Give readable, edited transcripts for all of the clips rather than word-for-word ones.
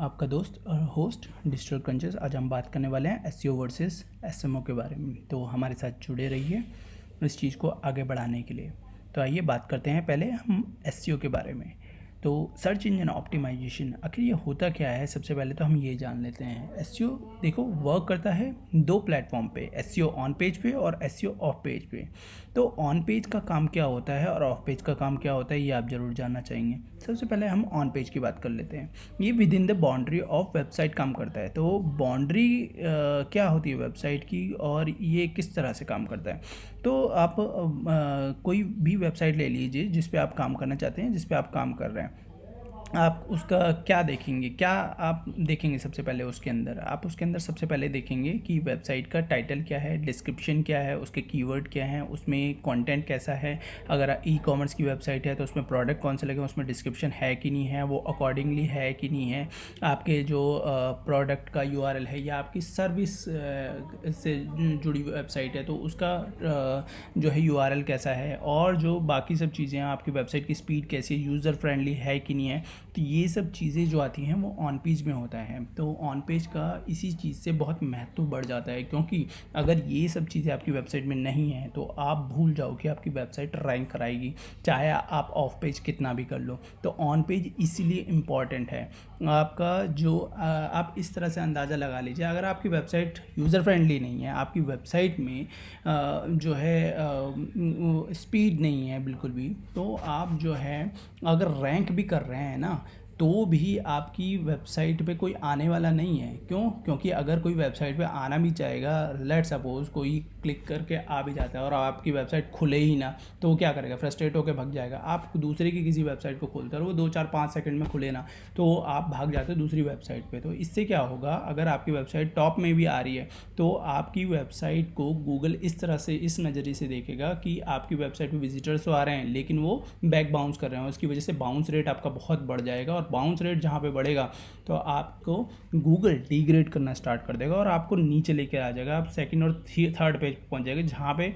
आपका दोस्त और होस्ट डिजिटल क्रंचेस। आज हम बात करने वाले हैं एसईओ वर्सेस एसएमओ के बारे में। तो हमारे साथ जुड़े रहिए इस चीज़ को आगे बढ़ाने के लिए। तो आइए बात करते हैं पहले हम एसईओ के बारे में। तो सर्च इंजन ऑप्टिमाइजेशन आखिर ये होता क्या है, सबसे पहले तो हम ये जान लेते हैं। एसईओ देखो वर्क करता है दो प्लेटफॉर्म पे, एसईओ ऑन पेज पे और एसईओ ऑफ पेज पे। तो ऑन पेज का काम क्या होता है और ऑफ पेज का काम क्या होता है, ये आप ज़रूर जानना चाहेंगे। सबसे पहले हम ऑन पेज की बात कर लेते हैं। ये with in the boundary of website काम करता है। तो बाउंड्री क्या होती है वेबसाइट की और ये किस तरह से काम करता है। तो आप कोई भी वेबसाइट ले लीजिए जिस पे आप काम करना चाहते हैं, जिस पे आप काम कर रहे हैं। आप उसका क्या देखेंगे, क्या आप देखेंगे सबसे पहले उसके अंदर, आप उसके अंदर सबसे पहले देखेंगे कि वेबसाइट का टाइटल क्या है, डिस्क्रिप्शन क्या है, उसके कीवर्ड क्या हैं, उसमें कंटेंट कैसा है। अगर ई कॉमर्स की वेबसाइट है तो उसमें प्रोडक्ट कौन से लगे, उसमें डिस्क्रिप्शन है कि नहीं है, वो अकॉर्डिंगली है कि नहीं है। आपके जो प्रोडक्ट का यूआरएल है या आपकी सर्विस से जुड़ी वेबसाइट है तो उसका जो है यूआरएल कैसा है, और जो बाकी सब चीज़ें हैं, आपकी वेबसाइट की स्पीड कैसी है, यूज़र फ्रेंडली है कि नहीं है। तो ये सब चीज़ें जो आती हैं वो ऑन पेज में होता है। तो ऑन पेज का इसी चीज़ से बहुत महत्व बढ़ जाता है, क्योंकि अगर ये सब चीज़ें आपकी वेबसाइट में नहीं हैं तो आप भूल जाओ कि आपकी वेबसाइट रैंक कराएगी, चाहे आप ऑफ पेज कितना भी कर लो। तो ऑन पेज इसीलिए इम्पॉर्टेंट है। आपका जो आप इस तरह से अंदाज़ा लगा लीजिए, अगर आपकी वेबसाइट यूज़र फ्रेंडली नहीं है, आपकी वेबसाइट में जो है स्पीड नहीं है बिल्कुल भी, तो आप जो है अगर रैंक भी कर रहे हैं ना, तो भी आपकी वेबसाइट पे कोई आने वाला नहीं है। क्यों? क्योंकि अगर कोई वेबसाइट पे आना भी चाहेगा, लेट सपोज कोई क्लिक करके आ भी जाता है और आपकी वेबसाइट खुले ही ना, तो वो क्या करेगा, फ्रस्ट्रेट होकर भाग जाएगा। आप दूसरे की किसी वेबसाइट को खोलते हो, वो 2 4 5 सेकंड में खुले ना, तो आप भाग जाते हो दूसरी वेबसाइट पे। तो इससे क्या होगा, अगर आपकी वेबसाइट टॉप में भी आ रही है तो आपकी वेबसाइट को गूगल इस तरह से, इस नज़रिए से देखेगा कि आपकी वेबसाइट पे विजिटर्स तो आ रहे हैं लेकिन वो बैक बाउंस कर रहे हैं, उसकी वजह से बाउंस रेट आपका बहुत बढ़ जाएगा। और बाउंस रेट जहाँ पे बढ़ेगा तो आपको गूगल डिग्रेड करना स्टार्ट कर देगा और आपको नीचे लेके आ जाएगा। आप सेकंड और थर्ड पेज पहुँच जाएगा, जहाँ पे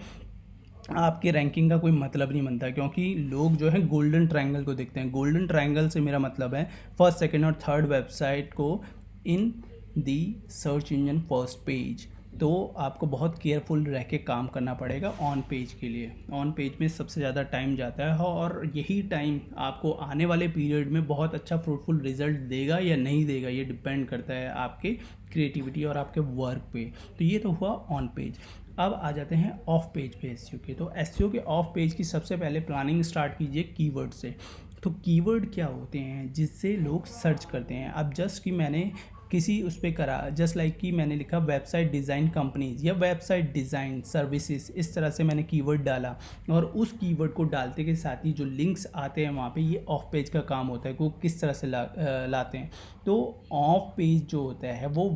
आपकी रैंकिंग का कोई मतलब नहीं बनता, क्योंकि लोग जो है गोल्डन ट्रायंगल को देखते हैं। गोल्डन ट्रायंगल से मेरा मतलब है फर्स्ट, सेकंड और थर्ड वेबसाइट को in the search engine first page. तो आपको बहुत केयरफुल रह के काम करना पड़ेगा ऑन पेज के लिए। ऑन पेज में सबसे ज़्यादा टाइम जाता है और यही टाइम आपको आने वाले पीरियड में बहुत अच्छा फ्रूटफुल रिजल्ट देगा या नहीं देगा, ये डिपेंड करता है आपके क्रिएटिविटी और आपके वर्क पे। तो ये तो हुआ ऑन पेज। अब आ जाते हैं ऑफ पेज पे एसईओ के। तो एसईओ के ऑफ पेज की सबसे पहले प्लानिंग स्टार्ट कीजिए कीवर्ड से। तो कीवर्ड क्या होते हैं जिससे लोग सर्च करते हैं। अब जस्ट कि मैंने किसी उस पर करा, जस्ट लाइक कि मैंने लिखा वेबसाइट डिज़ाइन कंपनीज या वेबसाइट डिज़ाइन सर्विसेज, इस तरह से मैंने कीवर्ड डाला और उस कीवर्ड को डालते के साथ ही जो लिंक्स आते हैं वहाँ पे, ये ऑफ पेज का काम होता है कि वो किस तरह से लाते हैं। तो ऑफ पेज जो होता है वो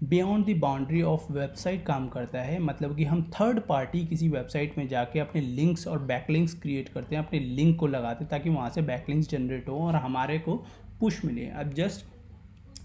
beyond the boundary of website काम करता है। मतलब कि हम थर्ड पार्टी किसी वेबसाइट में जाके अपने लिंक्स और बैकलिंक्स क्रिएट करते हैं, अपने लिंक को लगाते हैं ताकि वहाँ से बैकलिंक्स जनरेट हो और हमारे को पुश मिले। अब जस्ट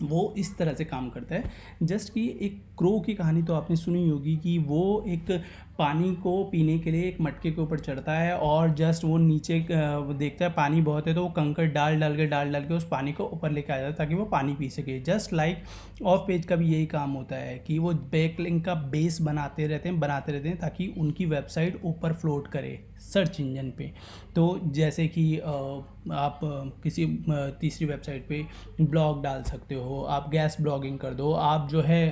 वो इस तरह से काम करता है, जस्ट कि एक क्रो की कहानी तो आपने सुनी होगी कि वो एक पानी को पीने के लिए एक मटके के ऊपर चढ़ता है और जस्ट वो नीचे देखता है पानी बहुत है तो वो कंकड़ डाल डाल के उस पानी को ऊपर लेके आ जाता है ताकि वो पानी पी सके। जस्ट लाइक ऑफ पेज का भी यही काम होता है कि वो बैकलिंक का बेस बनाते रहते हैं ताकि उनकी वेबसाइट ऊपर फ्लोट करे सर्च इंजन पे। तो जैसे कि आप किसी तीसरी वेबसाइट पे ब्लॉग डाल सकते हो, आप गैस ब्लॉगिंग कर दो, आप जो है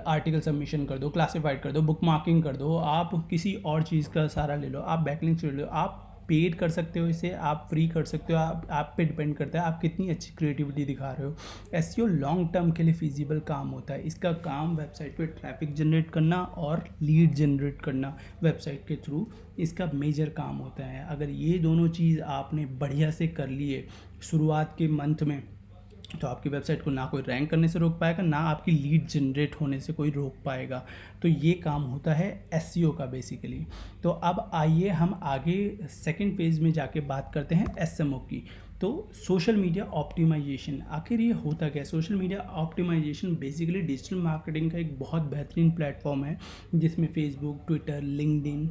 आर्टिकल सबमिशन कर दो, क्लासिफाइड कर दो, बुक मार्किंग कर दो, आप किसी और चीज़ का सारा ले लो, आप बैकलिंक्स ले लो। आप पेड कर सकते हो इसे, आप फ्री कर सकते हो, आप पे डिपेंड करता है आप कितनी अच्छी क्रिएटिविटी दिखा रहे हो। एसईओ लॉन्ग टर्म के लिए फिजिबल काम होता है। इसका काम वेबसाइट पे ट्रैफिक जनरेट करना और लीड जनरेट करना वेबसाइट के थ्रू, इसका मेजर काम होता है। अगर ये दोनों चीज़ आपने बढ़िया से कर लिए शुरुआत के मंथ में, तो आपकी वेबसाइट को ना कोई रैंक करने से रोक पाएगा, ना आपकी लीड जनरेट होने से कोई रोक पाएगा। तो ये काम होता है एसईओ का बेसिकली। तो अब आइए हम आगे सेकंड पेज में जाके बात करते हैं एसएमओ की। तो सोशल मीडिया ऑप्टिमाइजेशन आखिर ये होता क्या है? Social media optimization basically digital marketing का एक बहुत बेहतरीन प्लेटफॉर्म है जिसमें Facebook, Twitter, LinkedIn,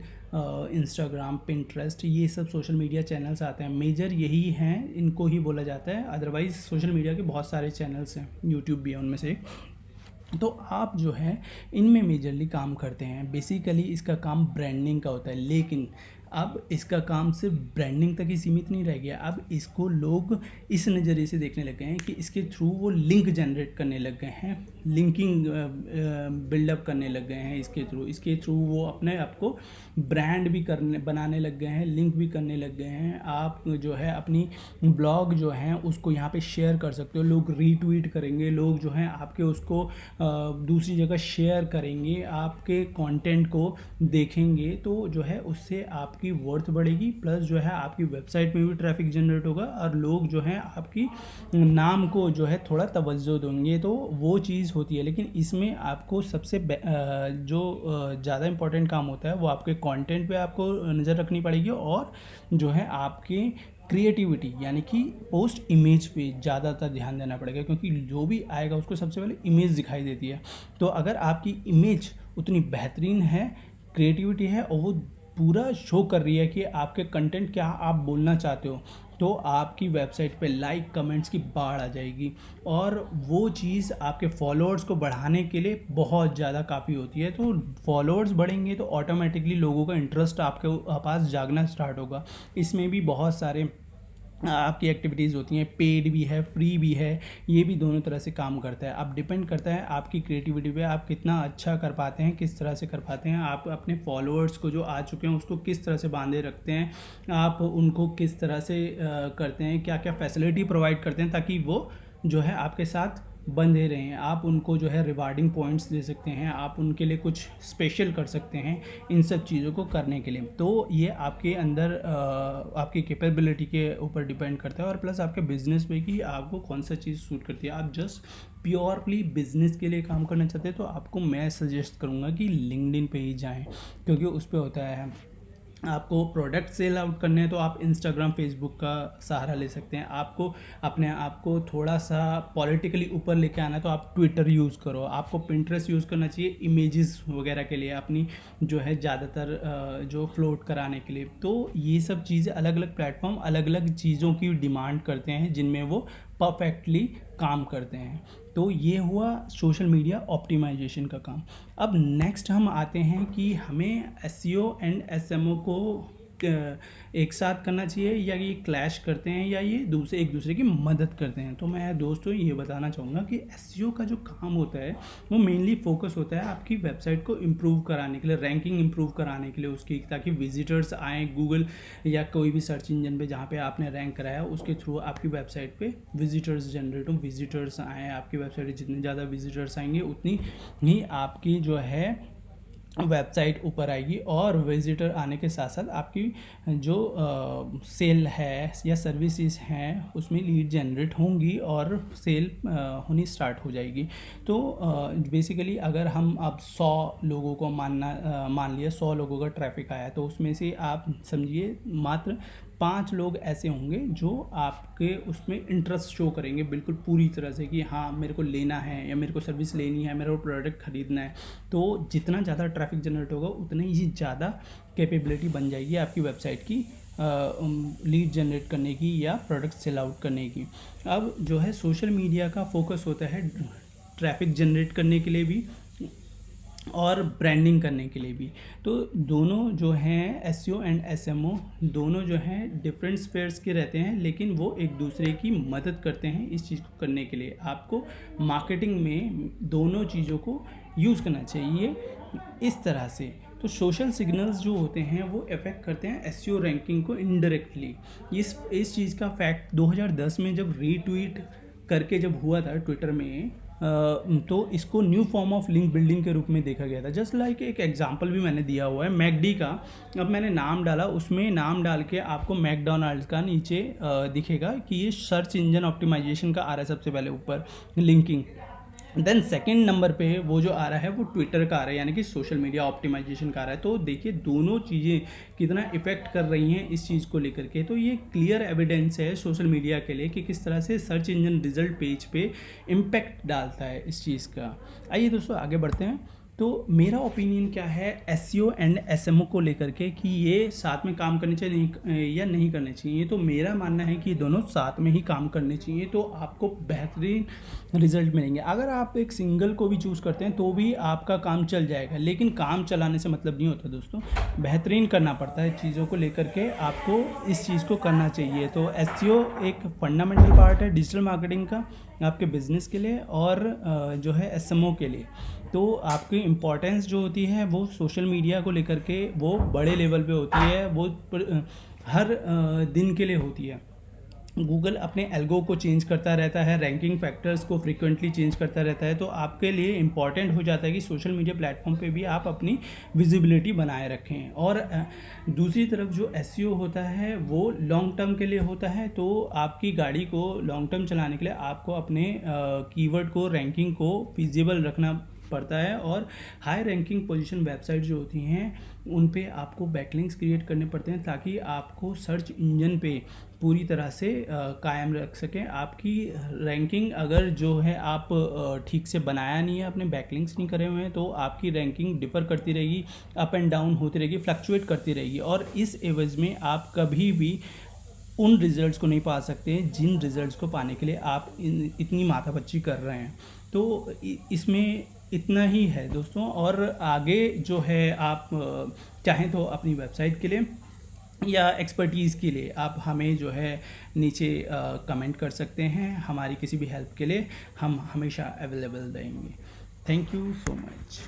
Instagram, Pinterest, ये सब सोशल मीडिया चैनल्स आते हैं। मेजर यही हैं, इनको ही बोला जाता है। अदरवाइज़ सोशल मीडिया के बहुत सारे चैनल्स हैं, यूट्यूब भी है उनमें से एक। तो आप जो है इनमें मेजरली काम करते हैं। बेसिकली इसका काम ब्रांडिंग का होता है, लेकिन अब इसका काम सिर्फ ब्रांडिंग तक ही सीमित नहीं रह गया। अब इसको लोग इस नज़रिए से देखने लग गए हैं कि इसके थ्रू वो लिंक जनरेट करने लग गए हैं, लिंकिंग बिल्डअप करने लग गए हैं। इसके थ्रू वो अपने आप को ब्रांड भी बनाने लग गए हैं, लिंक भी करने लग गए हैं। आप जो है अपनी ब्लॉग जो है उसको यहाँ पे शेयर कर सकते हो, लोग रीट्वीट करेंगे, लोग जो हैं आपके उसको दूसरी जगह शेयर करेंगे, आपके कंटेंट को देखेंगे, तो जो है उससे आपकी वर्थ बढ़ेगी, प्लस जो है आपकी वेबसाइट में भी ट्रैफिक जनरेट होगा और लोग जो हैं आपकी नाम को जो है थोड़ा तवज्जो देंगे। तो वो चीज़ होती है। लेकिन इसमें आपको सबसे जो ज़्यादा इम्पोर्टेंट काम होता है वो आपके कंटेंट पे आपको नज़र रखनी पड़ेगी, और जो है आपके क्रिएटिविटी यानी कि पोस्ट इमेज पे ज़्यादातर ध्यान देना पड़ेगा, क्योंकि जो भी आएगा उसको सबसे पहले इमेज दिखाई देती है। तो अगर आपकी इमेज उतनी बेहतरीन है, क्रिएटिविटी है और वो पूरा शो कर रही है कि आपके कंटेंट क्या आप बोलना चाहते हो, तो आपकी वेबसाइट पे लाइक कमेंट्स की बाढ़ आ जाएगी, और वो चीज़ आपके फॉलोअर्स को बढ़ाने के लिए बहुत ज़्यादा काफ़ी होती है। तो फॉलोअर्स बढ़ेंगे तो ऑटोमेटिकली लोगों का इंटरेस्ट आपके पास जागना स्टार्ट होगा। इसमें भी बहुत सारे आपकी एक्टिविटीज़ होती हैं, पेड भी है, फ्री भी है, ये भी दोनों तरह से काम करता है। अब डिपेंड करता है आपकी क्रिएटिविटी पे, आप कितना अच्छा कर पाते हैं, किस तरह से कर पाते हैं, आप अपने फॉलोअर्स को जो आ चुके हैं उसको किस तरह से बांधे रखते हैं, आप उनको किस तरह से करते हैं, क्या क्या फैसिलिटी प्रोवाइड करते हैं ताकि वो जो है आपके साथ बंधे रहें। आप उनको जो है रिवार्डिंग पॉइंट्स दे सकते हैं, आप उनके लिए कुछ स्पेशल कर सकते हैं इन सब चीज़ों को करने के लिए। तो ये आपके अंदर आपकी कैपेबिलिटी के ऊपर डिपेंड करता है, और प्लस आपके बिजनेस पे कि आपको कौन सा चीज़ सूट करती है। आप जस्ट प्योरली बिजनेस के लिए काम करना चाहते हैं तो आपको मैं सजेस्ट करूँगा कि लिंक्डइन पे ही जाएँ, क्योंकि उस पर होता है आपको प्रोडक्ट सेल आउट करने हैं तो आप इंस्टाग्राम, फेसबुक का सहारा ले सकते हैं। आपको अपने आप को थोड़ा सा पॉलिटिकली ऊपर लेके आना है तो आप ट्विटर यूज़ करो। आपको पिंटरेस्ट यूज़ करना चाहिए इमेजेस वगैरह के लिए, अपनी जो है ज़्यादातर जो फ्लोट कराने के लिए। तो ये सब चीज़ें, अलग अलग प्लेटफॉर्म अलग अलग चीज़ों की डिमांड करते हैं जिनमें वो परफेक्टली काम करते हैं। तो ये हुआ सोशल मीडिया ऑप्टिमाइजेशन का काम। अब नेक्स्ट हम आते हैं कि हमें एसईओ एंड एसएमओ को एक साथ करना चाहिए, या ये क्लैश करते हैं, या ये एक दूसरे की मदद करते हैं। तो मैं दोस्तों ये बताना चाहूँगा कि एसईओ का जो काम होता है वो मेनली फोकस होता है आपकी वेबसाइट को इम्प्रूव कराने के लिए, रैंकिंग इम्प्रूव कराने के लिए उसकी, ताकि विजिटर्स आएँ गूगल या कोई भी सर्च इंजन पे जहाँ पे आपने रैंक कराया उसके थ्रू आपकी वेबसाइट पे विजिटर्स जनरेट हो, विजिटर्स आएँ आपकी वेबसाइट। जितने ज़्यादा विजिटर्स आएंगे उतनी ही आपकी जो है वेबसाइट ऊपर आएगी, और विजिटर आने के साथ साथ आपकी जो सेल है या सर्विसेज हैं उसमें लीड जनरेट होंगी और सेल होनी स्टार्ट हो जाएगी। तो बेसिकली अगर हम अब 100 लोगों को मान लिया 100 लोगों का ट्रैफिक आया, तो उसमें से आप समझिए मात्र 5 लोग ऐसे होंगे जो आपके उसमें इंटरेस्ट शो करेंगे बिल्कुल पूरी तरह से कि हाँ मेरे को लेना है, या मेरे को सर्विस लेनी है, मेरे को प्रोडक्ट ख़रीदना है। तो जितना ज़्यादा ट्रैफिक जनरेट होगा उतनी ही ज़्यादा कैपेबिलिटी बन जाएगी आपकी वेबसाइट की लीड जनरेट करने की या प्रोडक्ट सेल आउट करने की। अब जो है सोशल मीडिया का फोकस होता है ट्रैफिक जनरेट करने के लिए भी और ब्रांडिंग करने के लिए भी। तो दोनों जो हैं एसईओ एंड एसएमओ दोनों जो हैं डिफरेंट स्पेयर्स के रहते हैं, लेकिन वो एक दूसरे की मदद करते हैं इस चीज़ को करने के लिए। आपको मार्केटिंग में दोनों चीज़ों को यूज़ करना चाहिए इस तरह से। तो सोशल सिग्नल्स जो होते हैं वो इफ़ेक्ट करते हैं एसईओ रैंकिंग को इनडायरेक्टली। इस चीज़ का फैक्ट 2010 में जब रीट्वीट करके जब हुआ था ट्विटर में, तो इसको new form of link building के रूप में देखा गया था। जस्ट लाइक एक एग्जांपल भी मैंने दिया हुआ है मैकडी का। अब मैंने नाम डाला, उसमें नाम डाल के आपको मैकडोनल्ड्स का नीचे दिखेगा कि ये सर्च इंजन ऑप्टिमाइजेशन का आ रहा है सबसे पहले ऊपर लिंकिंग। देन सेकंड नंबर पे वो जो आ रहा है वो ट्विटर का आ रहा है, यानी कि सोशल मीडिया ऑप्टिमाइजेशन का आ रहा है। तो देखिए दोनों चीज़ें कितना इफेक्ट कर रही हैं इस चीज़ को लेकर के। तो ये क्लियर एविडेंस है सोशल मीडिया के लिए कि किस तरह से सर्च इंजन रिजल्ट पेज पे इम्पैक्ट डालता है इस चीज़ का। आइए दोस्तों आगे बढ़ते हैं। तो मेरा ओपिनियन क्या है एसईओ एंड एसएमओ को लेकर के कि ये साथ में काम करने चाहिए या नहीं करने चाहिए। तो मेरा मानना है कि दोनों साथ में ही काम करने चाहिए, तो आपको बेहतरीन रिजल्ट मिलेंगे। अगर आप एक सिंगल को भी चूज़ करते हैं तो भी आपका काम चल जाएगा, लेकिन काम चलाने से मतलब नहीं होता दोस्तों, बेहतरीन करना पड़ता है चीज़ों को लेकर के, आपको इस चीज़ को करना चाहिए। तो एसईओ एक फंडामेंटल पार्ट है डिजिटल मार्केटिंग का आपके बिजनेस के लिए, और जो है एसएमओ के लिए। तो आपकी इम्पोर्टेंस जो होती है वो सोशल मीडिया को लेकर के वो बड़े लेवल पे होती है, वो हर दिन के लिए होती है। गूगल अपने एल्गो को चेंज करता रहता है, रैंकिंग फैक्टर्स को फ्रीक्वेंटली चेंज करता रहता है। तो आपके लिए इम्पॉर्टेंट हो जाता है कि सोशल मीडिया प्लेटफॉर्म पे भी आप अपनी विजिबिलिटी बनाए रखें। और दूसरी तरफ जो एसईओ होता है वो लॉन्ग टर्म के लिए होता है। तो आपकी गाड़ी को लॉन्ग टर्म चलाने के लिए आपको अपने कीवर्ड को, रैंकिंग को फिजिबल रखना पड़ता है, और हाई रैंकिंग पोजीशन वेबसाइट जो होती हैं उन पे आपको बैकलिंक्स क्रिएट करने पड़ते हैं ताकि आपको सर्च इंजन पे पूरी तरह से कायम रख सकें। आपकी रैंकिंग अगर जो है आप ठीक से बनाया नहीं है, अपने बैकलिंक्स नहीं करे हुए हैं, तो आपकी रैंकिंग डिफ़र करती रहेगी, अप एंड डाउन होती रहेगी, फ्लक्चुएट करती रहेगी, और इस एवज में आप कभी भी उन रिजल्ट्स को नहीं पा सकते जिन रिजल्ट्स को पाने के लिए आप इतनी माथापच्ची कर रहे हैं। तो इसमें इतना ही है दोस्तों। और आगे जो है आप चाहें तो अपनी वेबसाइट के लिए या एक्सपर्टीज़ के लिए आप हमें जो है नीचे कमेंट कर सकते हैं। हमारी किसी भी हेल्प के लिए हम हमेशा अवेलेबल रहेंगे। Thank you so much.